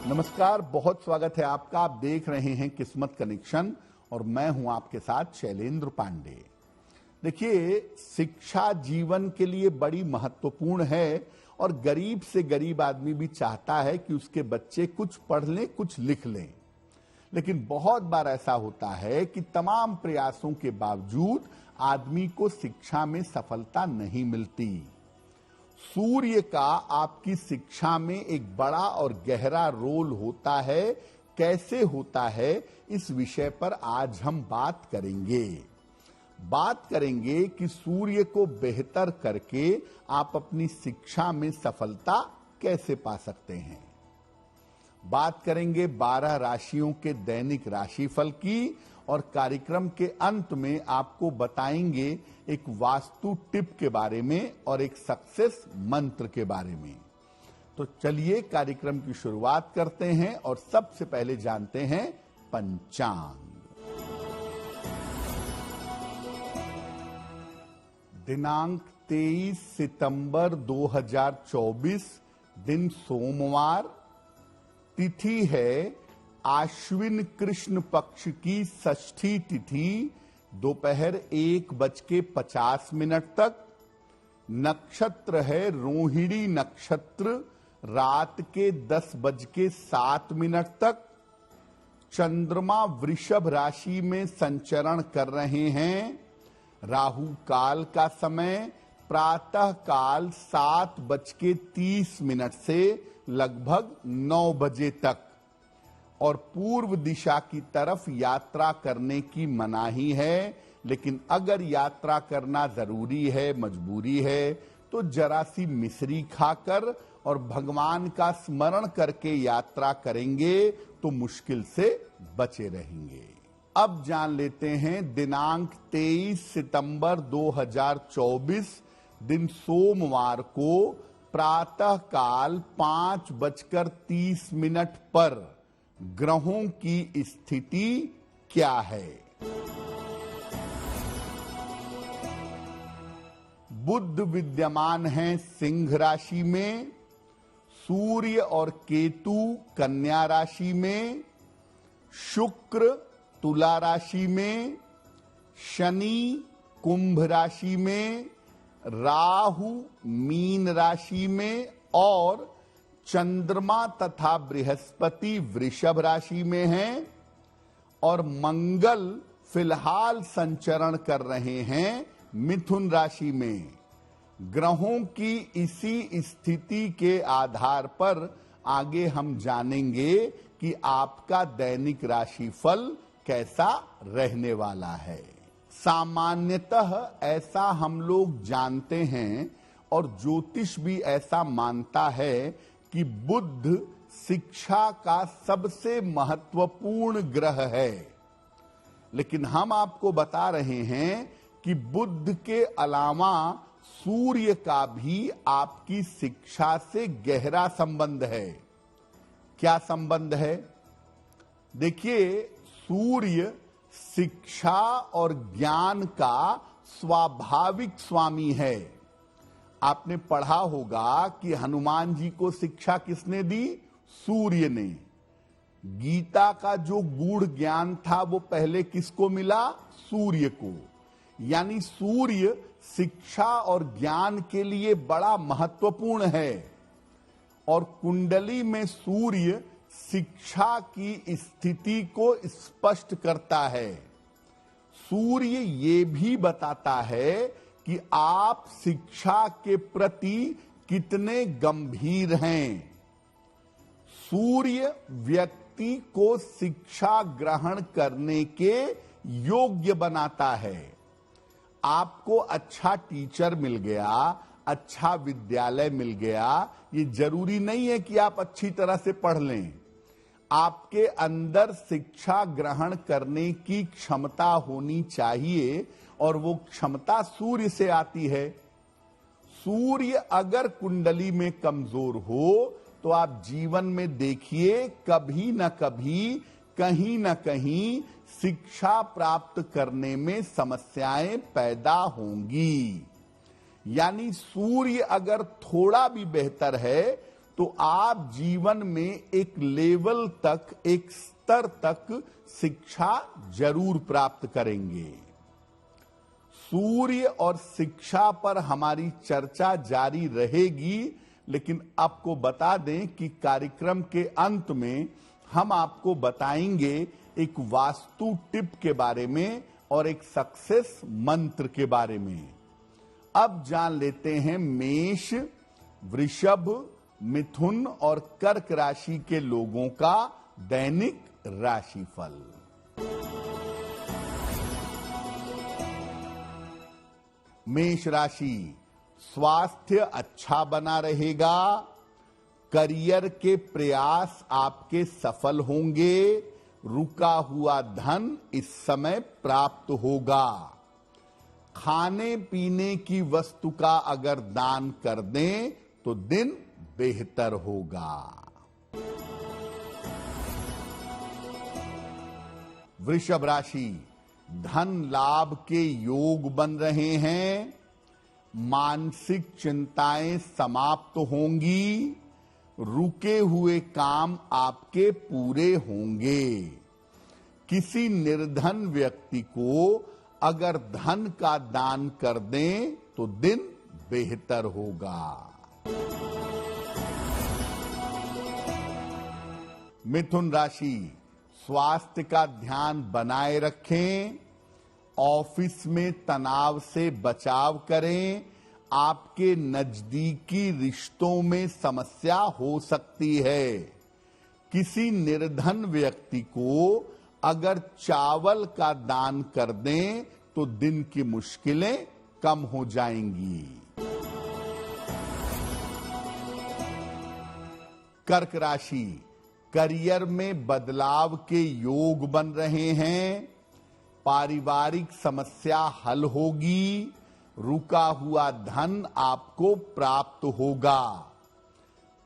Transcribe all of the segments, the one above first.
नमस्कार, बहुत स्वागत है आपका। आप देख रहे हैं किस्मत कनेक्शन और मैं हूं आपके साथ शैलेंद्र पांडे। देखिए, शिक्षा जीवन के लिए बड़ी महत्वपूर्ण है और गरीब से गरीब आदमी भी चाहता है कि उसके बच्चे कुछ पढ़ लें, कुछ लिख लें। लेकिन बहुत बार ऐसा होता है कि तमाम प्रयासों के बावजूद आदमी को शिक्षा में सफलता नहीं मिलती। सूर्य का आपकी शिक्षा में एक बड़ा और गहरा रोल होता है। कैसे होता है, इस विषय पर आज हम बात करेंगे कि सूर्य को बेहतर करके आप अपनी शिक्षा में सफलता कैसे पा सकते हैं। बात करेंगे 12 राशियों के दैनिक राशिफल की और कार्यक्रम के अंत में आपको बताएंगे एक वास्तु टिप के बारे में और एक सक्सेस मंत्र के बारे में। तो चलिए कार्यक्रम की शुरुआत करते हैं और सबसे पहले जानते हैं पंचांग। दिनांक 23 सितंबर 2024, दिन सोमवार, तिथि है आश्विन कृष्ण पक्ष की षष्ठी तिथि, दोपहर 1:50 तक। नक्षत्र है रोहिणी नक्षत्र, रात के 10:07 तक। चंद्रमा वृषभ राशि में संचरण कर रहे हैं। राहु काल का समय प्रातः काल 7:30 से लगभग 9 बजे तक और पूर्व दिशा की तरफ यात्रा करने की मनाही है। लेकिन अगर यात्रा करना जरूरी है, मजबूरी है, तो जरा सी मिश्री खाकर और भगवान का स्मरण करके यात्रा करेंगे तो मुश्किल से बचे रहेंगे। अब जान लेते हैं दिनांक 23 सितंबर 2024, दिन सोमवार को प्रातः काल 5:30 पर ग्रहों की स्थिति क्या है। बुध विद्यमान है सिंह राशि में, सूर्य और केतु कन्या राशि में, शुक्र तुला राशि में, शनि कुंभ राशि में, राहु मीन राशि में और चंद्रमा तथा बृहस्पति वृषभ राशि में हैं और मंगल फिलहाल संचरण कर रहे हैं मिथुन राशि में। ग्रहों की इसी स्थिति के आधार पर आगे हम जानेंगे कि आपका दैनिक राशिफल कैसा रहने वाला है। सामान्यतः ऐसा हम लोग जानते हैं और ज्योतिष भी ऐसा मानता है कि बुध शिक्षा का सबसे महत्वपूर्ण ग्रह है। लेकिन हम आपको बता रहे हैं कि बुध के अलावा सूर्य का भी आपकी शिक्षा से गहरा संबंध है। क्या संबंध है? देखिए, सूर्य शिक्षा और ज्ञान का स्वाभाविक स्वामी है। आपने पढ़ा होगा कि हनुमान जी को शिक्षा किसने दी? सूर्य ने। गीता का जो गूढ़ ज्ञान था वो पहले किसको मिला? सूर्य को। यानी सूर्य शिक्षा और ज्ञान के लिए बड़ा महत्वपूर्ण है और कुंडली में सूर्य शिक्षा की स्थिति को स्पष्ट करता है। सूर्य ये भी बताता है कि आप शिक्षा के प्रति कितने गंभीर हैं। सूर्य व्यक्ति को शिक्षा ग्रहण करने के योग्य बनाता है। आपको अच्छा टीचर मिल गया, अच्छा विद्यालय मिल गया, ये जरूरी नहीं है कि आप अच्छी तरह से पढ़ लें। आपके अंदर शिक्षा ग्रहण करने की क्षमता होनी चाहिए और वो क्षमता सूर्य से आती है। सूर्य अगर कुंडली में कमजोर हो तो आप जीवन में देखिए कभी न कभी, कहीं न कहीं शिक्षा प्राप्त करने में समस्याएं पैदा होंगी। यानी सूर्य अगर थोड़ा भी बेहतर है तो आप जीवन में एक लेवल तक, एक स्तर तक शिक्षा जरूर प्राप्त करेंगे। सूर्य और शिक्षा पर हमारी चर्चा जारी रहेगी, लेकिन आपको बता दें कि कार्यक्रम के अंत में हम आपको बताएंगे एक वास्तु टिप के बारे में और एक सक्सेस मंत्र के बारे में। अब जान लेते हैं मेष, वृषभ, मिथुन और कर्क राशि के लोगों का दैनिक राशिफल। मेष राशि, स्वास्थ्य अच्छा बना रहेगा। करियर के प्रयास आपके सफल होंगे। रुका हुआ धन इस समय प्राप्त होगा। खाने पीने की वस्तु का अगर दान कर दें तो दिन बेहतर होगा। वृषभ राशि, धन लाभ के योग बन रहे हैं। मानसिक चिंताएं समाप्त होंगी। रुके हुए काम आपके पूरे होंगे। किसी निर्धन व्यक्ति को अगर धन का दान कर दें तो दिन बेहतर होगा। मिथुन राशि, स्वास्थ्य का ध्यान बनाए रखें। ऑफिस में तनाव से बचाव करें। आपके नजदीकी रिश्तों में समस्या हो सकती है। किसी निर्धन व्यक्ति को अगर चावल का दान कर दें तो दिन की मुश्किलें कम हो जाएंगी। कर्क राशि, करियर में बदलाव के योग बन रहे हैं। पारिवारिक समस्या हल होगी। रुका हुआ धन आपको प्राप्त होगा।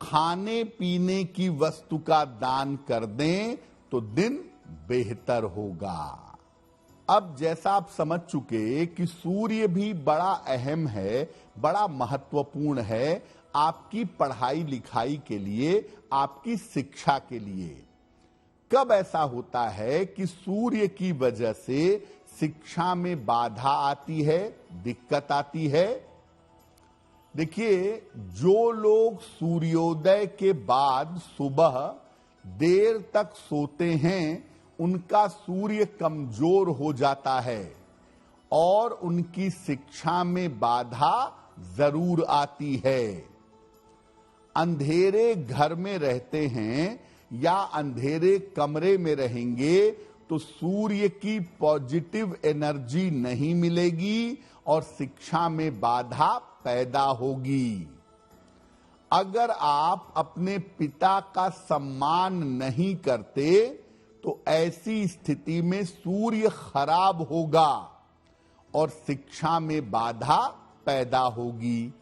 खाने पीने की वस्तु का दान कर दें तो दिन बेहतर होगा। अब जैसा आप समझ चुके कि सूर्य भी बड़ा अहम है, बड़ा महत्वपूर्ण है आपकी पढ़ाई लिखाई के लिए, आपकी शिक्षा के लिए। कब ऐसा होता है कि सूर्य की वजह से शिक्षा में बाधा आती है, दिक्कत आती है? देखिए, जो लोग सूर्योदय के बाद सुबह देर तक सोते हैं, उनका सूर्य कमजोर हो जाता है और उनकी शिक्षा में बाधा जरूर आती है। अंधेरे घर में रहते हैं या अंधेरे कमरे में रहेंगे तो सूर्य की पॉजिटिव एनर्जी नहीं मिलेगी और शिक्षा में बाधा पैदा होगी। अगर आप अपने पिता का सम्मान नहीं करते तो ऐसी स्थिति में सूर्य खराब होगा और शिक्षा में बाधा पैदा होगी।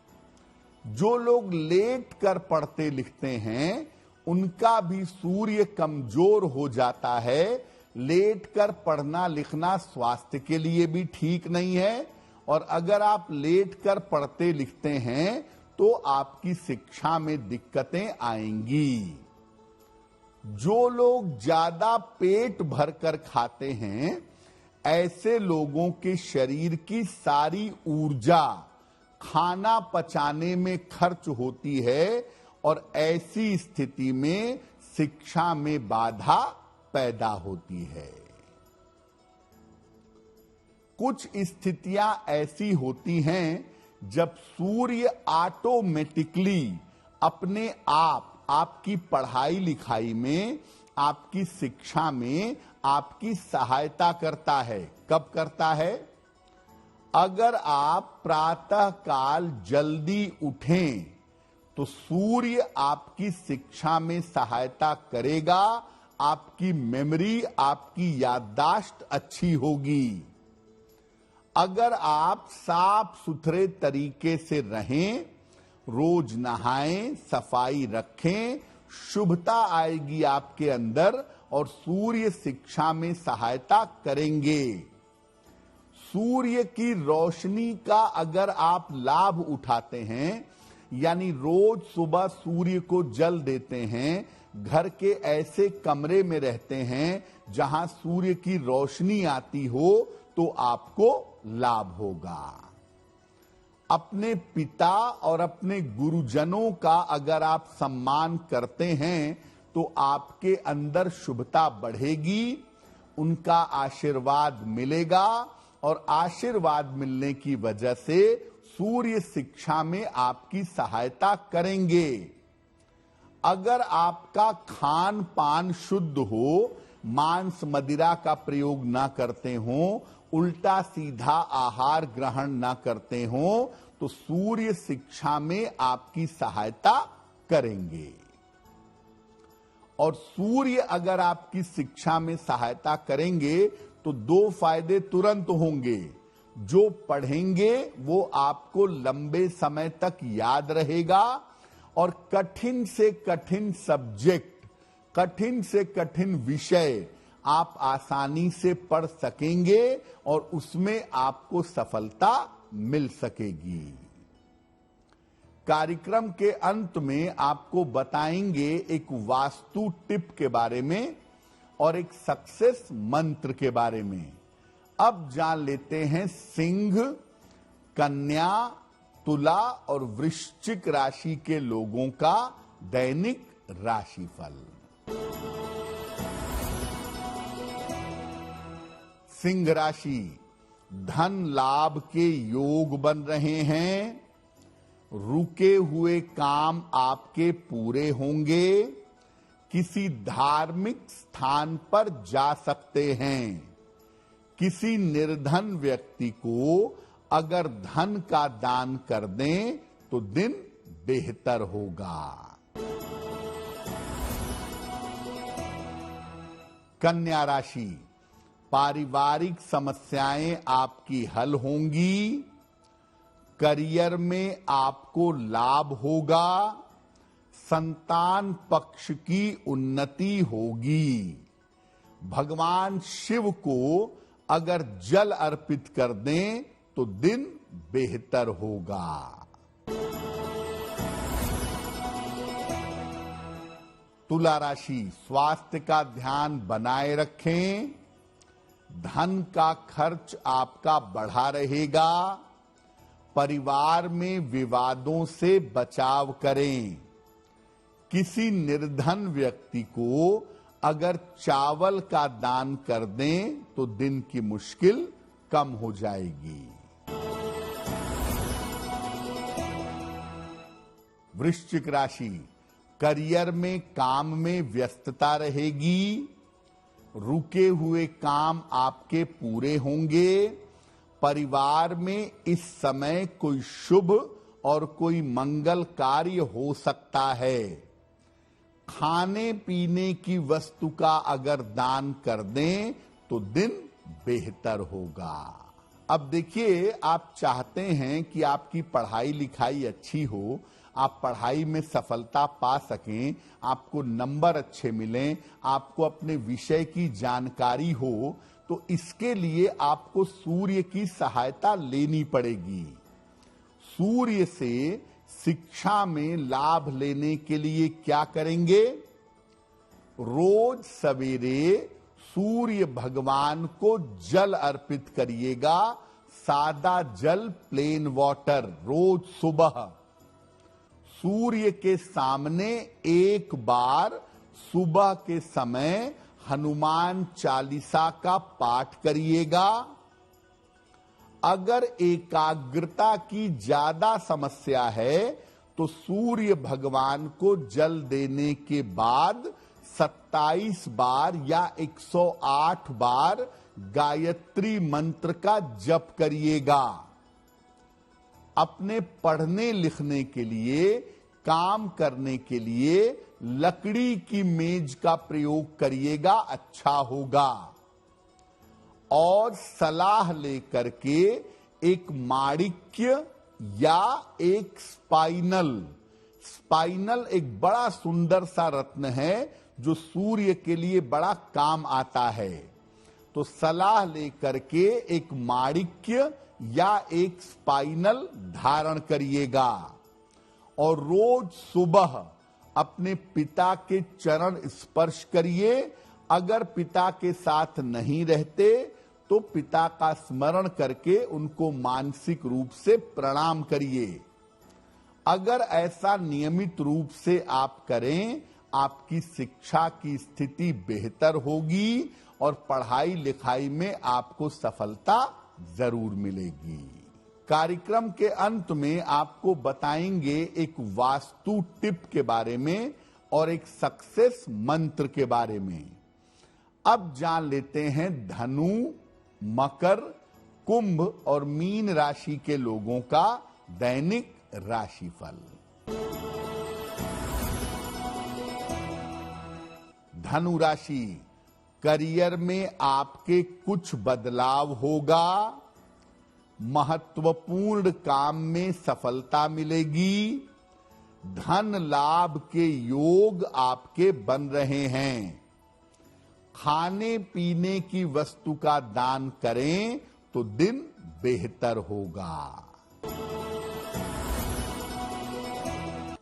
जो लोग लेट कर पढ़ते लिखते हैं, उनका भी सूर्य कमजोर हो जाता है। लेट कर पढ़ना लिखना स्वास्थ्य के लिए भी ठीक नहीं है और अगर आप लेट कर पढ़ते लिखते हैं तो आपकी शिक्षा में दिक्कतें आएंगी। जो लोग ज्यादा पेट भरकर खाते हैं, ऐसे लोगों के शरीर की सारी ऊर्जा खाना पचाने में खर्च होती है और ऐसी स्थिति में शिक्षा में बाधा पैदा होती है। कुछ स्थितियां ऐसी होती हैं जब सूर्य ऑटोमेटिकली अपने आप आपकी पढ़ाई लिखाई में, आपकी शिक्षा में आपकी सहायता करता है। कब करता है? अगर आप प्रातः काल जल्दी उठें तो सूर्य आपकी शिक्षा में सहायता करेगा। आपकी मेमोरी, आपकी याददाश्त अच्छी होगी। अगर आप साफ सुथरे तरीके से रहें, रोज नहाएं, सफाई रखें, शुभता आएगी आपके अंदर और सूर्य शिक्षा में सहायता करेंगे। सूर्य की रोशनी का अगर आप लाभ उठाते हैं यानी रोज सुबह सूर्य को जल देते हैं, घर के ऐसे कमरे में रहते हैं जहां सूर्य की रोशनी आती हो, तो आपको लाभ होगा। अपने पिता और अपने गुरुजनों का अगर आप सम्मान करते हैं तो आपके अंदर शुभता बढ़ेगी, उनका आशीर्वाद मिलेगा और आशीर्वाद मिलने की वजह से सूर्य शिक्षा में आपकी सहायता करेंगे। अगर आपका खान पान शुद्ध हो, मांस मदिरा का प्रयोग ना करते हो, उल्टा सीधा आहार ग्रहण ना करते हो, तो सूर्य शिक्षा में आपकी सहायता करेंगे। और सूर्य अगर आपकी शिक्षा में सहायता करेंगे तो दो फायदे तुरंत होंगे। जो पढ़ेंगे वो आपको लंबे समय तक याद रहेगा और कठिन से कठिन सब्जेक्ट, कठिन से कठिन विषय आप आसानी से पढ़ सकेंगे और उसमें आपको सफलता मिल सकेगी। कार्यक्रम के अंत में आपको बताएंगे एक वास्तु टिप के बारे में और एक सक्सेस मंत्र के बारे में। अब जान लेते हैं सिंह, कन्या, तुला और वृश्चिक राशि के लोगों का दैनिक राशिफल। सिंह राशि, धन लाभ के योग बन रहे हैं, रुके हुए काम आपके पूरे होंगे, किसी धार्मिक स्थान पर जा सकते हैं, किसी निर्धन व्यक्ति को अगर धन का दान कर दें तो दिन बेहतर होगा। कन्या राशि, पारिवारिक समस्याएं आपकी हल होंगी, करियर में आपको लाभ होगा, संतान पक्ष की उन्नति होगी। भगवान शिव को अगर जल अर्पित कर दें तो दिन बेहतर होगा। तुला राशि, स्वास्थ्य का ध्यान बनाए रखें, धन का खर्च आपका बढ़ा रहेगा, परिवार में विवादों से बचाव करें, किसी निर्धन व्यक्ति को अगर चावल का दान कर दें तो दिन की मुश्किल कम हो जाएगी। वृश्चिक राशि, करियर में काम में व्यस्तता रहेगी, रुके हुए काम आपके पूरे होंगे, परिवार में इस समय कोई शुभ और कोई मंगल कार्य हो सकता है। खाने पीने की वस्तु का अगर दान कर दें तो दिन बेहतर होगा। अब देखिए, आप चाहते हैं कि आपकी पढ़ाई लिखाई अच्छी हो, आप पढ़ाई में सफलता पा सकें, आपको नंबर अच्छे मिलें, आपको अपने विषय की जानकारी हो, तो इसके लिए आपको सूर्य की सहायता लेनी पड़ेगी। सूर्य से शिक्षा में लाभ लेने के लिए क्या करेंगे? रोज सवेरे सूर्य भगवान को जल अर्पित करिएगा, सादा जल, प्लेन वाटर, रोज सुबह सूर्य के सामने एक बार सुबह के समय हनुमान चालीसा का पाठ करिएगा। अगर एकाग्रता की ज्यादा समस्या है तो सूर्य भगवान को जल देने के बाद 27 बार या 108 बार गायत्री मंत्र का जप करिएगा। अपने पढ़ने लिखने के लिए, काम करने के लिए लकड़ी की मेज का प्रयोग करिएगा, अच्छा होगा। और सलाह लेकर के एक माणिक्य या एक स्पाइनल एक बड़ा सुंदर सा रत्न है जो सूर्य के लिए बड़ा काम आता है। तो सलाह लेकर के एक माणिक्य या एक स्पाइनल धारण करिएगा और रोज सुबह अपने पिता के चरण स्पर्श करिए। अगर पिता के साथ नहीं रहते तो पिता का स्मरण करके उनको मानसिक रूप से प्रणाम करिए। अगर ऐसा नियमित रूप से आप करें, आपकी शिक्षा की स्थिति बेहतर होगी और पढ़ाई लिखाई में आपको सफलता जरूर मिलेगी। कार्यक्रम के अंत में आपको बताएंगे एक वास्तु टिप के बारे में और एक सक्सेस मंत्र के बारे में। अब जान लेते हैं धनु, मकर, कुंभ और मीन राशि के लोगों का दैनिक राशिफल। धनु राशि, करियर में आपके कुछ बदलाव होगा। महत्वपूर्ण काम में सफलता मिलेगी। धन लाभ के योग आपके बन रहे हैं। खाने पीने की वस्तु का दान करें तो दिन बेहतर होगा।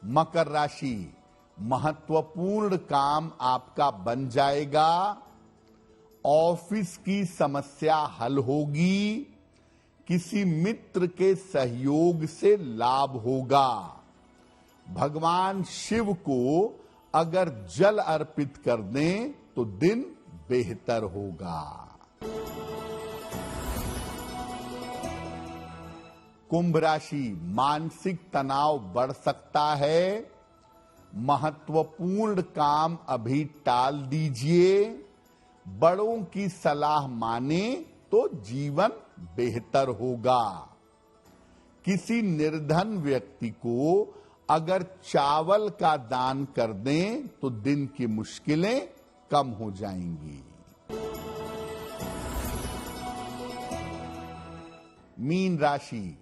मकर राशि, महत्वपूर्ण काम आपका बन जाएगा। ऑफिस की समस्या हल होगी। किसी मित्र के सहयोग से लाभ होगा। भगवान शिव को अगर जल अर्पित कर दें तो दिन बेहतर होगा। कुंभ राशि, मानसिक तनाव बढ़ सकता है। महत्वपूर्ण काम अभी टाल दीजिए। बड़ों की सलाह माने तो जीवन बेहतर होगा। किसी निर्धन व्यक्ति को अगर चावल का दान कर दें तो दिन की मुश्किलें कम हो जाएंगी। मीन राशि,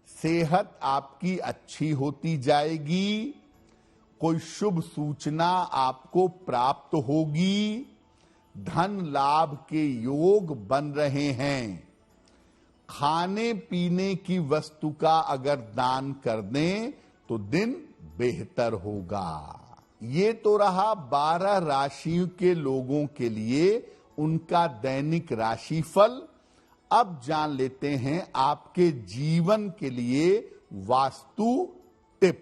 सेहत आपकी अच्छी होती जाएगी। कोई शुभ सूचना आपको प्राप्त होगी। धन लाभ के योग बन रहे हैं। खाने पीने की वस्तु का अगर दान कर दें तो दिन बेहतर होगा। ये तो रहा 12 राशियों के लोगों के लिए उनका दैनिक राशिफल। अब जान लेते हैं आपके जीवन के लिए वास्तु टिप।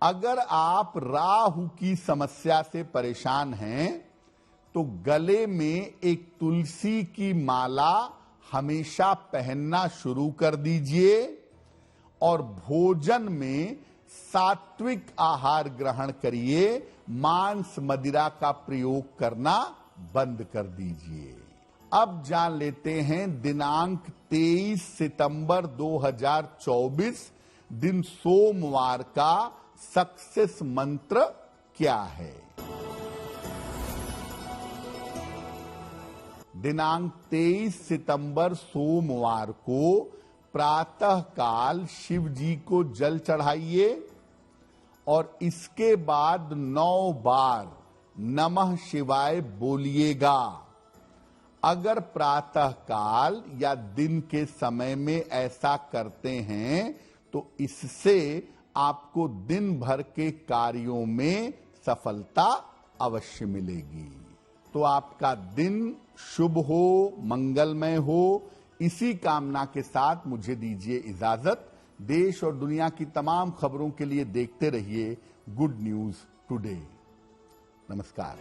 अगर आप राहु की समस्या से परेशान हैं तो गले में एक तुलसी की माला हमेशा पहनना शुरू कर दीजिए और भोजन में सात्विक आहार ग्रहण करिए। मांस मदिरा का प्रयोग करना बंद कर दीजिए। अब जान लेते हैं दिनांक 23 सितंबर 2024 दिन सोमवार का सक्सेस मंत्र क्या है। दिनांक 23 सितंबर सोमवार को प्रातः काल शिव जी को जल चढ़ाइए और इसके बाद 9 बार नमः शिवाय बोलिएगा। अगर प्रातः काल या दिन के समय में ऐसा करते हैं तो इससे आपको दिन भर के कार्यों में सफलता अवश्य मिलेगी। तो आपका दिन शुभ हो, मंगलमय हो, इसी कामना के साथ मुझे दीजिए इजाजत। देश और दुनिया की तमाम खबरों के लिए देखते रहिए गुड न्यूज टुडे। नमस्कार।